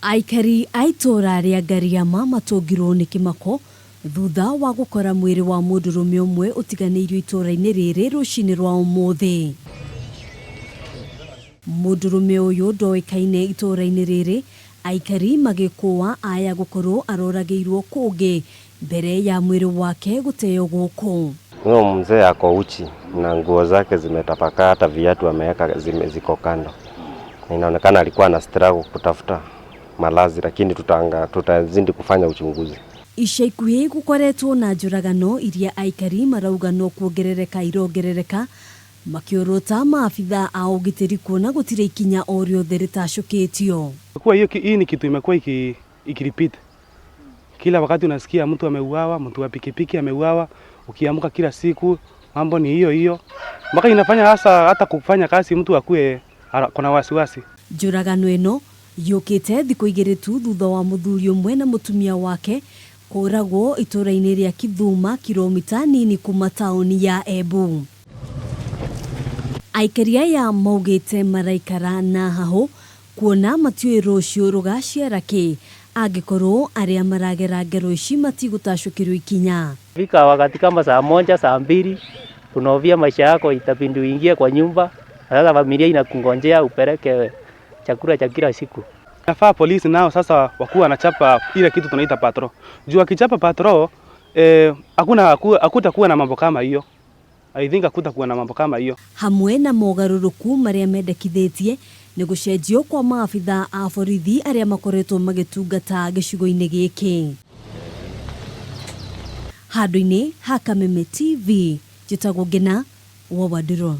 Aikari aitora ria Gariama matongirwo ni kimako thutha wa gukora mwiri wa mundurume umwe utiganiirio itora-ini riri rucini rwa umuthi. Mundurume uyu ndoikaine itora-ini riri, aikari magikuwa aya gukorwo aroragiirwo kungi mbere ya mwiri wake guteo guku. Huyo mzee ako uchi na nguo zake zimetapakaa, hata viatu ameweka ziko kando. Inaonekana alikuwa na struggle kutafuta malazi, lakini tutazidi kufanya uchunguzi. Ica ikuhĩ gukoretwo na njũragano iria aikari marauga no kuongerereka irongerereka, makiorota maafitha a ugitiri kuona gutire ikinya o riothe ritacukitio. Kwa hiyo hii ni kitu imekuwa ikiripita. Kila wakati unasikia mtu ameuawa, mtu wa pikipiki ameuawa, ukiamka kila siku mambo ni hiyo. Mpaka inafanya hata kufanya kazi mtu akue kuna wasiwasi. Njũragano ĩno yũkĩte thikũ igĩrĩ tu thutha wa mũthuri ũmwe na mũtumia wake kũragwo itora-inĩ rĩa Kithuma, kilomita nini kuma taoni ya Embu. Aikari aya maugĩte maraikara na hahũ kuona matiũĩ rũciũ rũgaciara kĩ angĩkorwo arĩa maragera ngero ici matigũtacũkĩrwo ikinya. Fika wakati kama saa moja, saa mbili unaovia maisha yako, itabidi uingie kwa nyumba. Sasa familia inakungonjea upeleke chakula cha kila siku. Nafaa polisi nao sasa wakuwa wanachapa ile kitu tunaita patrol. Juu akichapa patrol hakutakuwa na mambo kama hiyo. I think hakutakuwa na mambo kama hiyo. Hamwe na mogarũrũku maria mendekithĩtie nĩ gũcenjio kwa maafitha a borithi arĩa makoretwo magĩtungata gĩcigo-inĩ gĩkĩ. Handũ-inĩ ha Kameme TV, njĩtagwo Ngina wa Wadiro.